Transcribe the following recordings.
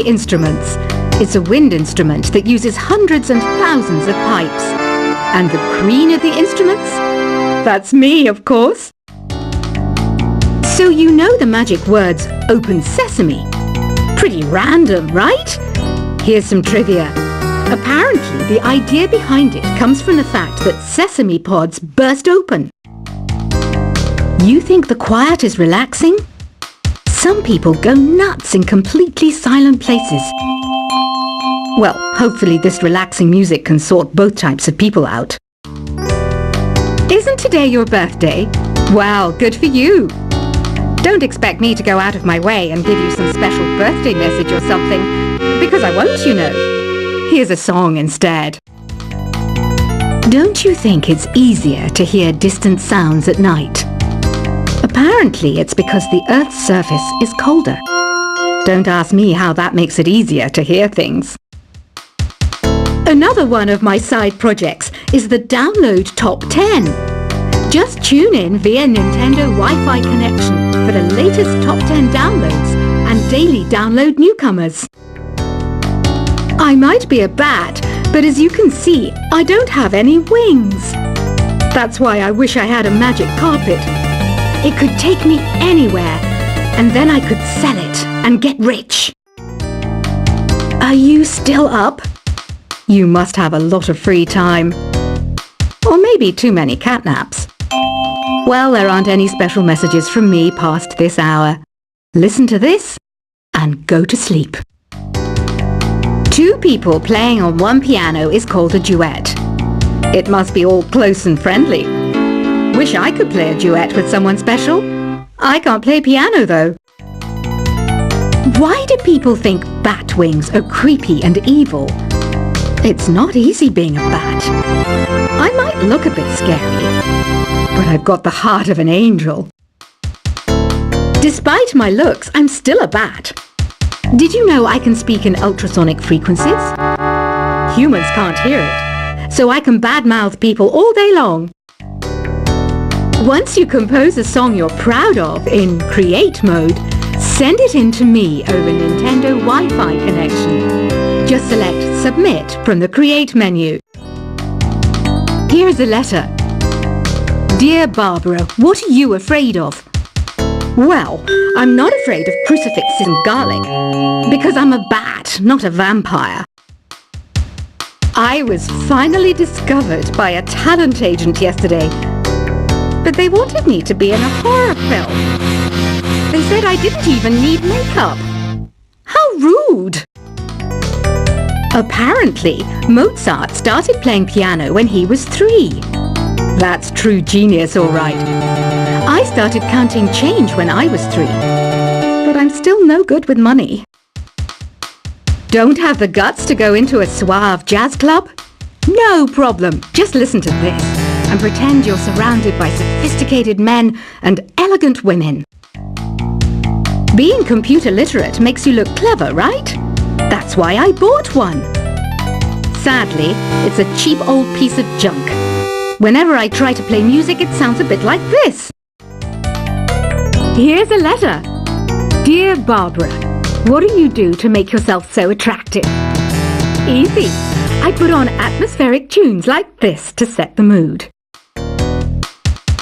the instruments. It's a wind instrument that uses hundreds and thousands of pipes. And the queen of the instruments? That's me, of course. So you know the magic words "Open Sesame." Pretty random, right? Here's some trivia. Apparently, the idea behind it comes from the fact that sesame pods burst open. You think the quiet is relaxing? Some people go nuts in completely silent places. Well, hopefully this relaxing music can sort both types of people out. Isn't today your birthday? Well, good for you. Don't expect me to go out of my way and give you some special birthday message or something, because I won't, you know. Here's a song instead. Don't you think it's easier to hear distant sounds at night? Apparently it's because the Earth's surface is colder. Don't ask me how that makes it easier to hear things. Another one of my side projects is the Download Top 10. Just tune in via Nintendo Wi-Fi connection for the latest Top 10 downloads and daily download newcomers. I might be a bat, but as you can see, I don't have any wings. That's why I wish I had a magic carpet. It could take me anywhere, and then I could sell it and get rich. Are you still up? You must have a lot of free time. Or maybe too many catnaps. Well, there aren't any special messages from me past this hour. Listen to this and go to sleep. Two people playing on one piano is called a duet. It must be all close and friendly. Wish I could play a duet with someone special. I can't play piano though. Why do people think bat wings are creepy and evil? It's not easy being a bat. I might look a bit scary, but I've got the heart of an angel. Despite my looks, I'm still a bat. Did you know I can speak in ultrasonic frequencies? Humans can't hear it, so I can badmouth people all day long. Once you compose a song you're proud of in Create mode, send it in to me over Nintendo Wi-Fi connection. Just select Submit from the Create menu. Here's a letter. Dear Barbara, what are you afraid of? Well, I'm not afraid of crucifixes and garlic, because I'm a bat, not a vampire. I was finally discovered by a talent agent yesterday, but they wanted me to be in a horror film. They said I didn't even need makeup. How rude! Apparently, Mozart started playing piano when he was 3. That's true genius, all right. I started counting change when I was 3, but I'm still no good with money. Don't have the guts to go into a suave jazz club? No problem. Just listen to this and pretend you're surrounded by sophisticated men and elegant women. Being computer literate makes you look clever, right? That's why I bought one. Sadly, it's a cheap old piece of junk. Whenever I try to play music, it sounds a bit like this. Here's a letter. Dear Barbara, what do you do to make yourself so attractive? Easy. I put on atmospheric tunes like this to set the mood.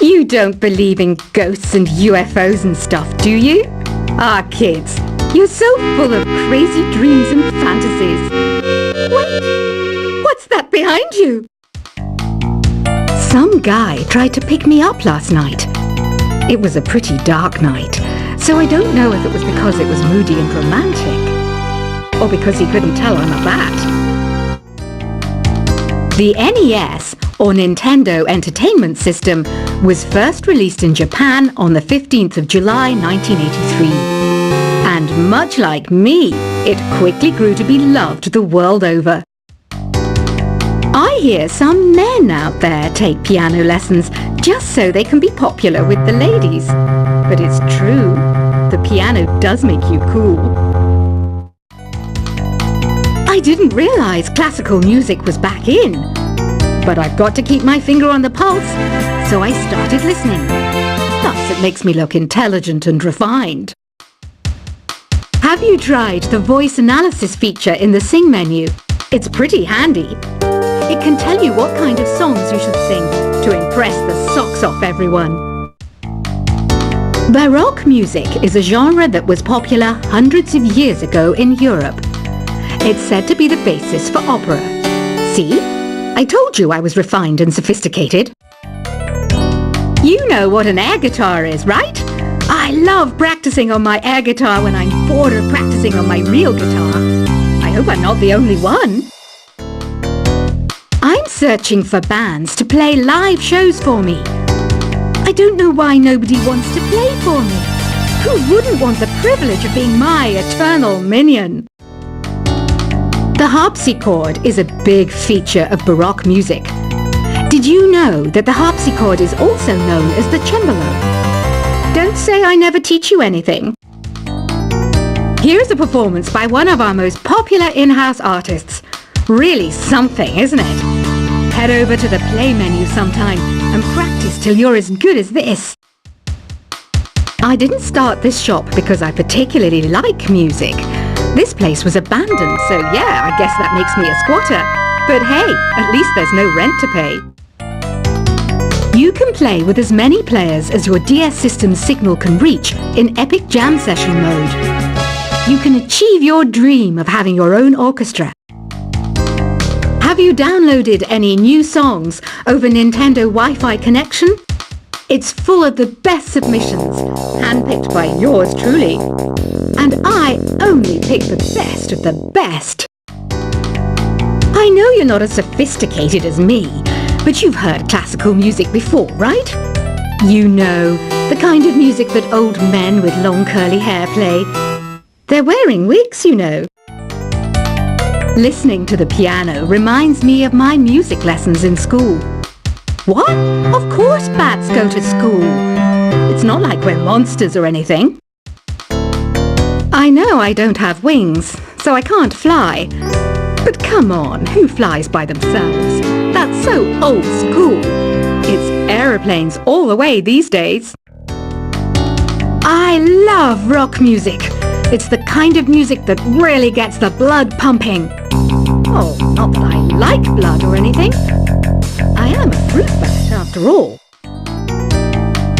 You don't believe in ghosts and UFOs and stuff, do you? Ah, kids, you're so full of crazy dreams and fantasies. Wait, what's that behind you? Some guy tried to pick me up last night. It was a pretty dark night, so I don't know if it was because it was moody and romantic, or because he couldn't tell I'm a bat. The NES, or Nintendo Entertainment System, was first released in Japan on the 15th of July 1983. And much like me, it quickly grew to be loved the world over. I hear some men out there take piano lessons just so they can be popular with the ladies. But it's true, the piano does make you cool. I didn't realize classical music was back in. But I've got to keep my finger on the pulse, so I started listening. Thus, it makes me look intelligent and refined. Have you tried the voice analysis feature in the Sing menu? It's pretty handy. It can tell you what kind of songs you should sing to impress the socks off everyone. Baroque music is a genre that was popular hundreds of years ago in Europe. It's said to be the basis for opera. See? I told you I was refined and sophisticated. You know what an air guitar is, right? I love practicing on my air guitar when I'm bored of practicing on my real guitar. I hope I'm not the only one. I'm searching for bands to play live shows for me. I don't know why nobody wants to play for me. Who wouldn't want the privilege of being my eternal minion? The harpsichord is a big feature of Baroque music. Did you know that the harpsichord is also known as the cembalo? Don't say I never teach you anything. Here's a performance by one of our most popular in-house artists. Really something, isn't it? Head over to the play menu sometime and practice till you're as good as this. I didn't start this shop because I particularly like music. This place was abandoned, so yeah, I guess that makes me a squatter. But hey, at least there's no rent to pay. You can play with as many players as your DS system's signal can reach in Epic Jam Session mode. You can achieve your dream of having your own orchestra. Have you downloaded any new songs over Nintendo Wi-Fi connection? It's full of the best submissions, handpicked by yours truly. And I only pick the best of the best. I know you're not as sophisticated as me, but you've heard classical music before, right? You know, the kind of music that old men with long curly hair play. They're wearing wigs, you know. Listening to the piano reminds me of my music lessons in school. What? Of course bats go to school. It's not like we're monsters or anything. I know I don't have wings, so I can't fly. But come on, who flies by themselves? That's so old school. It's aeroplanes all the way these days. I love rock music. It's the kind of music that really gets the blood pumping. Oh, not that I like blood or anything. I am a fruit bat after all.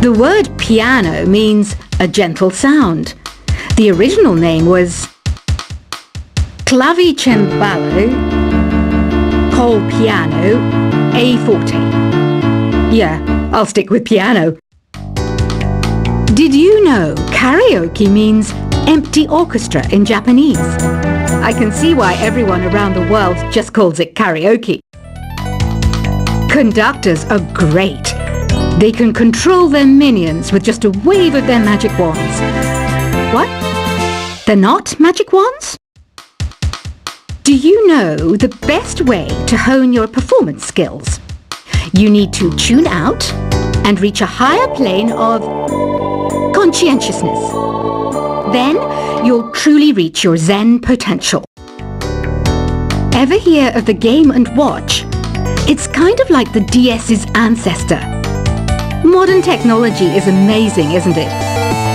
The word piano means a gentle sound. The original name was clavicembalo col piano a forte. Yeah, I'll stick with piano. Did you know karaoke means empty orchestra in Japanese? I can see why everyone around the world just calls it karaoke. Conductors are great. They can control their minions with just a wave of their magic wands. What? They're not magic wands? Do you know the best way to hone your performance skills? You need to tune out and reach a higher plane of conscientiousness. Then you'll truly reach your Zen potential. Ever hear of the Game & Watch? It's kind of like the DS's ancestor. Modern technology is amazing, isn't it?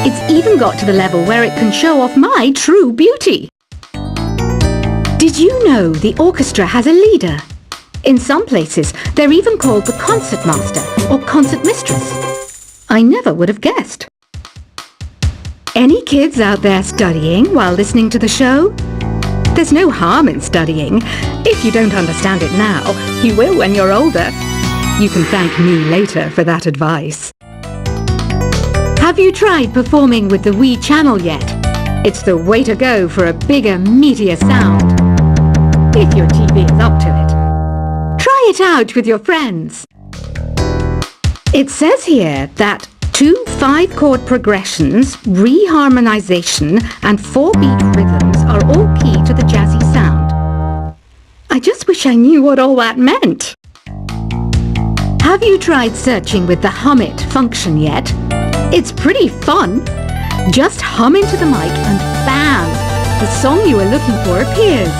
It's even got to the level where it can show off my true beauty. Did you know the orchestra has a leader? In some places, they're even called the concert master or concert mistress. I never would have guessed. Any kids out there studying while listening to the show? There's no harm in studying. If you don't understand it now, you will when you're older. You can thank me later for that advice. Have you tried performing with the Wii channel yet? It's the way to go for a bigger, meatier sound. If your TV is up to it. Try it out with your friends. It says here that 2 5-chord progressions, reharmonization, and 4-beat rhythms are all key to the jazzy sound. I just wish I knew what all that meant. Have you tried searching with the Hum It function yet? It's pretty fun. Just hum into the mic and bam! The song you are looking for appears.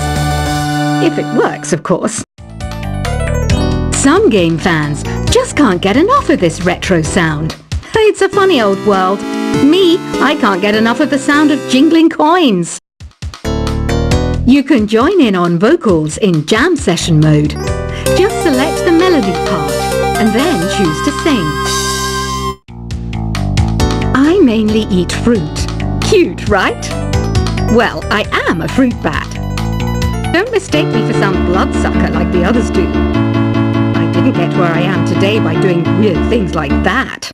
If it works, of course. Some game fans just can't get enough of this retro sound. I It's a funny old world. Me, I can't get enough of the sound of jingling coins. You can join in on vocals in jam session mode. Just select the melody part and then choose to sing. I mainly eat fruit. Cute, right? Well, I am a fruit bat. Don't mistake me for some bloodsucker like the others do. I didn't get where I am today by doing weird things like that.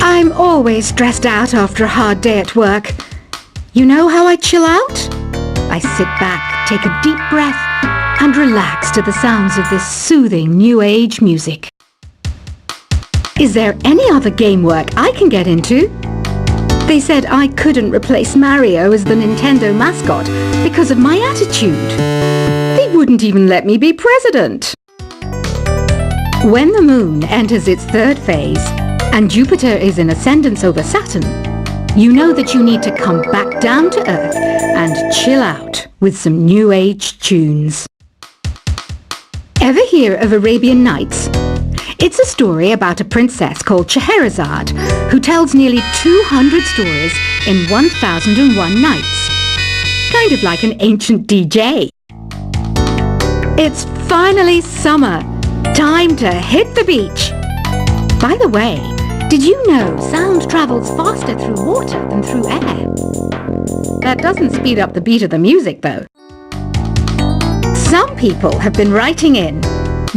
I'm always stressed out after a hard day at work. You know how I chill out? I sit back, take a deep breath, and relax to the sounds of this soothing new age music. Is there any other game work I can get into? They said I couldn't replace Mario as the Nintendo mascot because of my attitude. They wouldn't even let me be president. When the moon enters its third phase and Jupiter is in ascendance over Saturn, you know that you need to come back down to Earth and chill out with some new age tunes. Ever hear of Arabian Nights? It's a story about a princess called Scheherazade who tells nearly 200 stories in 1001 nights. Kind of like an ancient DJ. It's finally summer. Time to hit the beach. By the way, did you know sound travels faster through water than through air? That doesn't speed up the beat of the music, though. Some people have been writing in,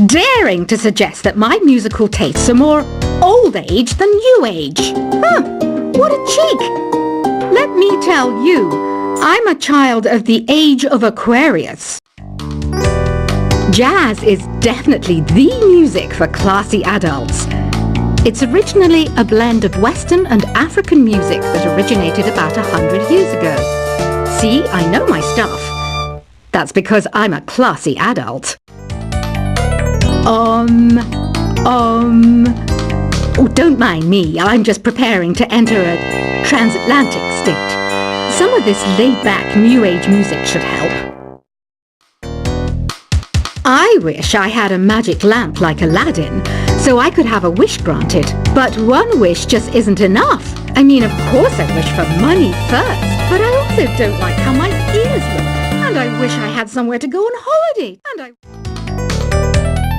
daring to suggest that my musical tastes are more old age than new age. Huh, what a cheek! Let me tell you, I'm a child of the age of Aquarius. Jazz is definitely the music for classy adults. It's originally a blend of Western and African music that originated about 100 years ago. See, I know my stuff. That's because I'm a classy adult. Oh, don't mind me. I'm just preparing to enter a transatlantic state. Some of this laid-back New Age music should help. I wish I had a magic lamp like Aladdin, so I could have a wish granted. But one wish just isn't enough. I mean, of course I wish for money first, but I also don't like how my ears look. And I wish I had somewhere to go on holiday.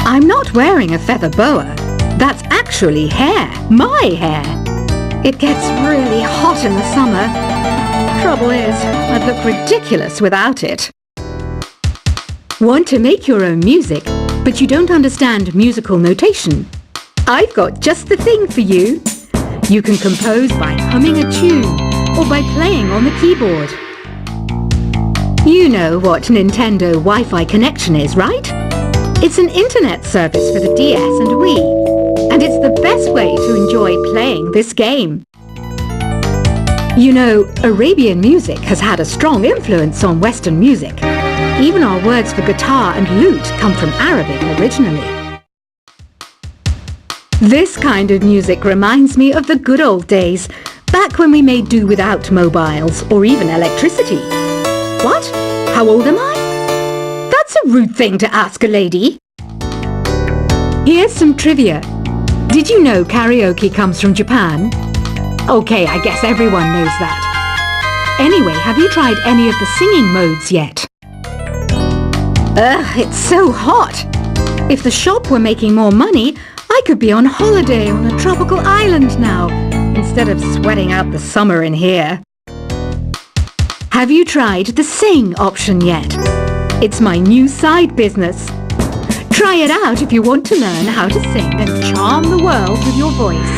I'm not wearing a feather boa. That's actually hair. My hair. It gets really hot in the summer. Trouble is, I'd look ridiculous without it. Want to make your own music, but you don't understand musical notation? I've got just the thing for you. You can compose by humming a tune or by playing on the keyboard. You know what Nintendo Wi-Fi connection is, right? It's an internet service for the DS and Wii, and it's the best way to enjoy playing this game. You know, Arabian music has had a strong influence on Western music. Even our words for guitar and lute come from Arabic originally. This kind of music reminds me of the good old days, back when we made do without mobiles or even electricity. What? How old am I? That's a rude thing to ask a lady. Here's some trivia. Did you know karaoke comes from Japan? Okay, I guess everyone knows that. Anyway, have you tried any of the singing modes yet? Ugh, it's so hot. If the shop were making more money, I could be on holiday on a tropical island now, instead of sweating out the summer in here. Have you tried the sing option yet? It's my new side business. Try it out if you want to learn how to sing and charm the world with your voice.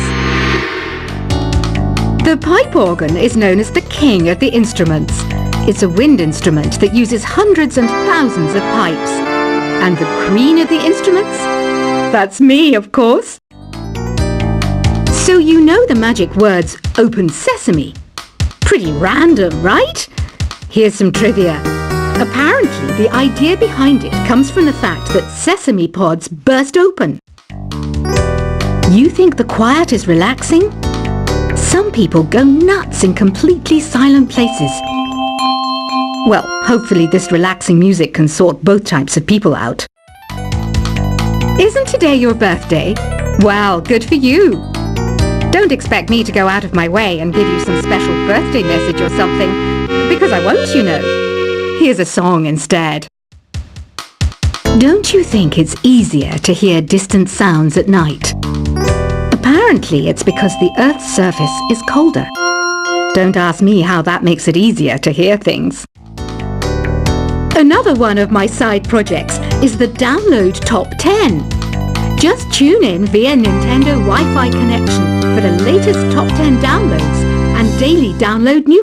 The pipe organ is known as the king of the instruments. It's a wind instrument that uses hundreds and thousands of pipes. And the queen of the instruments? That's me, of course. So you know the magic words "open sesame." Pretty random, right? Here's some trivia. Apparently, the idea behind it comes from the fact that sesame pods burst open. You think the quiet is relaxing? Some people go nuts in completely silent places. Well, hopefully this relaxing music can sort both types of people out. Isn't today your birthday? Well, good for you. Don't expect me to go out of my way and give you some special birthday message or something, because I won't, you know. Here's a song instead. Don't you think it's easier to hear distant sounds at night? Apparently it's because the Earth's surface is colder. Don't ask me how that makes it easier to hear things. Another one of my side projects is the Download Top 10. Just tune in via Nintendo Wi-Fi connection for the latest Top 10 downloads and daily download new